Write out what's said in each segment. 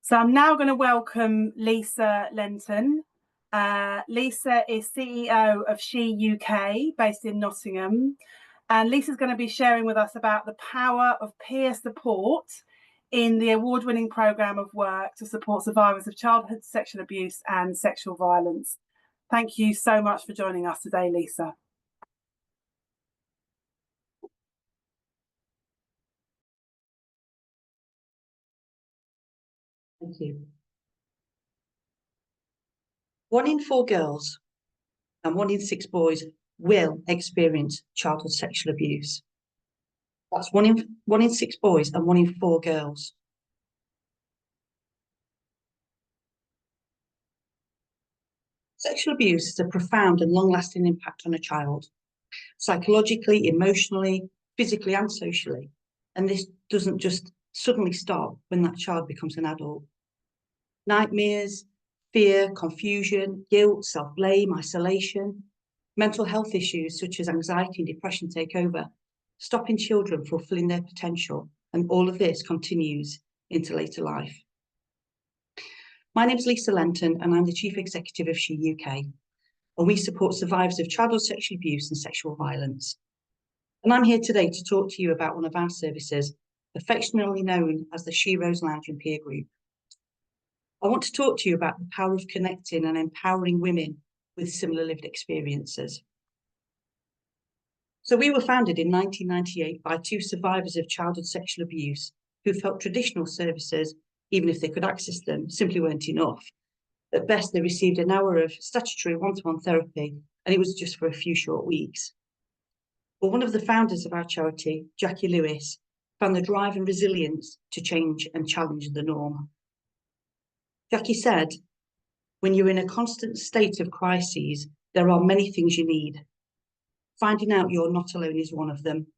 So I'm now going to welcome Lisa Lenton. Lisa is CEO of S.H.E UK, based in Nottingham. And Lisa's going to be sharing with us about the power of peer support in the award-winning programme of work to support survivors of childhood sexual abuse and sexual violence. Thank you so much for joining us today, Lisa. Thank you. 1 in 4 girls and 1 in 6 boys will experience childhood sexual abuse. That's 1 in 6 boys and 1 in 4 girls. Sexual abuse has a profound and long-lasting impact on a child, psychologically, emotionally, physically, and socially. And this doesn't just suddenly stop when that child becomes an adult. Nightmares, fear, confusion, guilt, self-blame, isolation, mental health issues such as anxiety and depression take over, stopping children fulfilling their potential, and all of this continues into later life. My name is Lisa Lenton, and I'm the Chief Executive of S.H.E UK, and we support survivors of childhood sexual abuse and sexual violence. And I'm here today to talk to you about one of our services, affectionately known as the She Rose Lounge and Peer Group. I want to talk to you about the power of connecting and empowering women with similar lived experiences. So we were founded in 1998 by 2 survivors of childhood sexual abuse who felt traditional services, even if they could access them, simply weren't enough. At best, they received an hour of statutory one-to-one therapy, and it was just for a few short weeks. But one of the founders of our charity, Jackie Lewis, found the drive and resilience to change and challenge the norm. Jackie said, "When you're in a constant state of crises, there are many things you need. Finding out you're not alone is one of them.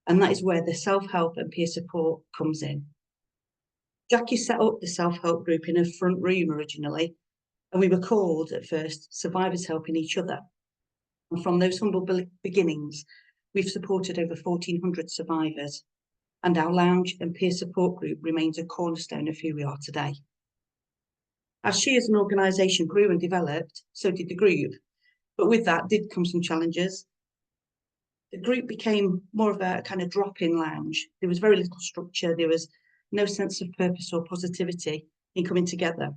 And that is where the self-help and peer support comes in." Jackie set up the self-help group in a front room originally, and we were called at first Survivors Helping Each Other. And from those humble beginnings, we've supported over 1,400 survivors, and our lounge and peer support group remains a cornerstone of who we are today. As S.H.E as an organisation grew and developed, so did the group, but with that did come some challenges. The group became more of a kind of drop-in lounge. There was very little structure. There was no sense of purpose or positivity in coming together.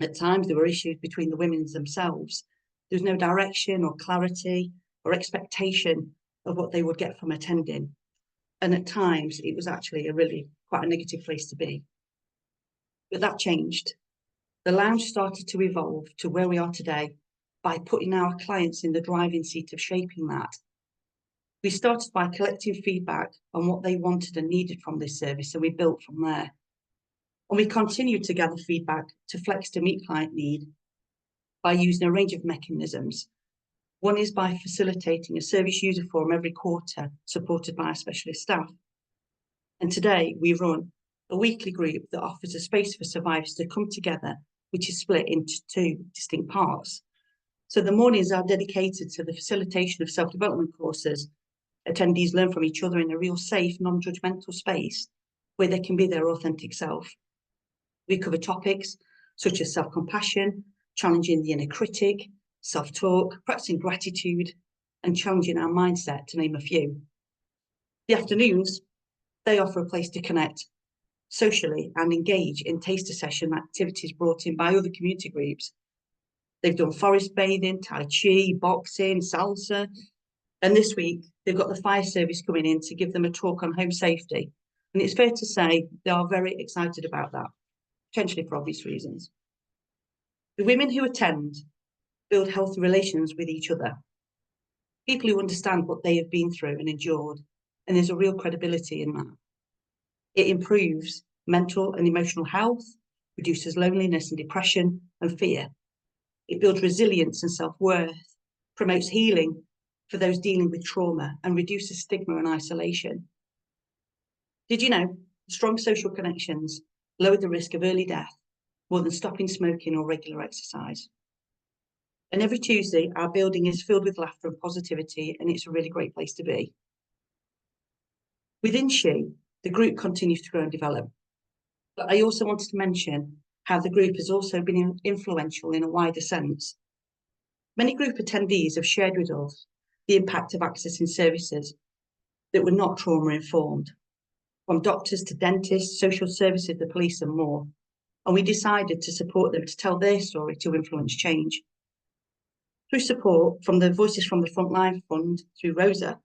At times, there were issues between the women themselves. There was no direction or clarity or expectation of what they would get from attending. And at times, it was actually quite a negative place to be. But that changed. The lounge started to evolve to where we are today by putting our clients in the driving seat of shaping that. We started by collecting feedback on what they wanted and needed from this service, and we built from there. And we continued to gather feedback to flex to meet client need by using a range of mechanisms. One is by facilitating a service user forum every quarter, supported by our specialist staff. And today we run a weekly group that offers a space for survivors to come together, which is split into 2 distinct parts. So the mornings are dedicated to the facilitation of self-development courses. Attendees learn from each other in a real safe, non-judgmental space where they can be their authentic self. We cover topics such as self-compassion, challenging the inner critic, self-talk, practicing gratitude, and challenging our mindset, to name a few. The afternoons, they offer a place to connect socially and engage in taster session activities brought in by other community groups. They've done forest bathing, Tai Chi, boxing, salsa, and this week they've got the fire service coming in to give them a talk on home safety. And it's fair to say they are very excited about that, potentially for obvious reasons. The women who attend build healthy relations with each other, people who understand what they have been through and endured, and there's a real credibility in that. It improves mental and emotional health, reduces loneliness and depression and fear. It builds resilience and self-worth, promotes healing for those dealing with trauma, and reduces stigma and isolation. Did you know strong social connections lower the risk of early death more than stopping smoking or regular exercise? And every Tuesday, our building is filled with laughter and positivity, and it's a really great place to be. Within S.H.E, the group continues to grow and develop. But I also wanted to mention how the group has also been influential in a wider sense. Many group attendees have shared with us the impact of accessing services that were not trauma-informed, from doctors to dentists, social services, the police and more. And we decided to support them to tell their story to influence change. Through support from the Voices from the Frontline Fund through Rosa,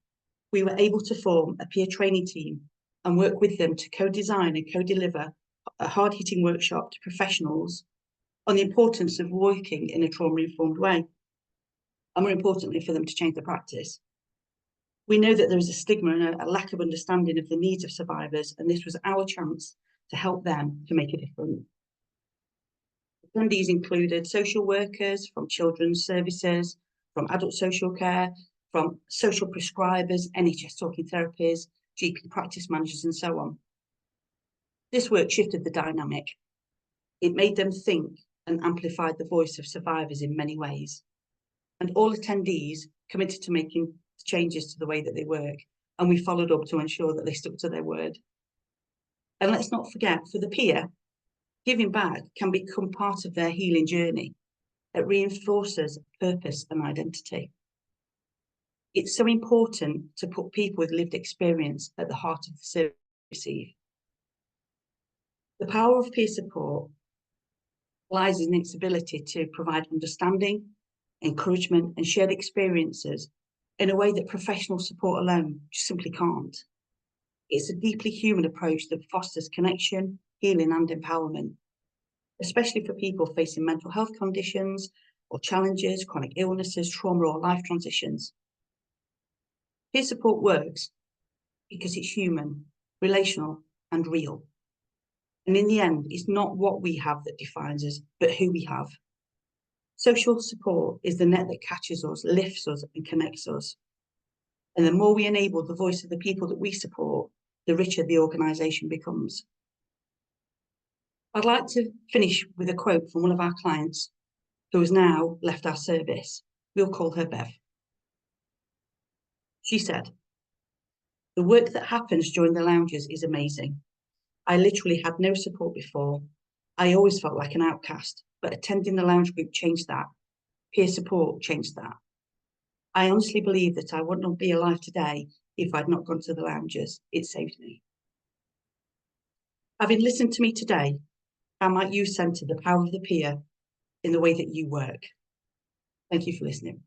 we were able to form a peer training team and work with them to co-design and co-deliver a hard-hitting workshop to professionals on the importance of working in a trauma-informed way, and more importantly, for them to change their practice. We know that there is a stigma and a lack of understanding of the needs of survivors, and this was our chance to help them to make a difference. Attendees included social workers from children's services, from adult social care, from social prescribers, NHS talking therapies, GP practice managers, and so on. This work shifted the dynamic. It made them think and amplified the voice of survivors in many ways. And all attendees committed to making changes to the way that they work, and we followed up to ensure that they stuck to their word. And let's not forget, for the peer, giving back can become part of their healing journey. It reinforces purpose and identity. It's so important to put people with lived experience at the heart of the service we receive. The power of peer support lies in its ability to provide understanding, encouragement, and shared experiences in a way that professional support alone just simply can't. It's a deeply human approach that fosters connection, healing, and empowerment, especially for people facing mental health conditions or challenges, chronic illnesses, trauma, or life transitions. Peer support works because it's human, relational, and real. And in the end, it's not what we have that defines us, but who we have. Social support is the net that catches us, lifts us, and connects us. And the more we enable the voice of the people that we support, the richer the organisation becomes. I'd like to finish with a quote from one of our clients who has now left our service. We'll call her Bev. She said, "The work that happens during the lounges is amazing. I literally had no support before. I always felt like an outcast, but attending the lounge group changed that. Peer support changed that. I honestly believe that I would not be alive today if I'd not gone to the lounges. It saved me." Having listened to me today, how might you centre the power of the peer in the way that you work? Thank you for listening.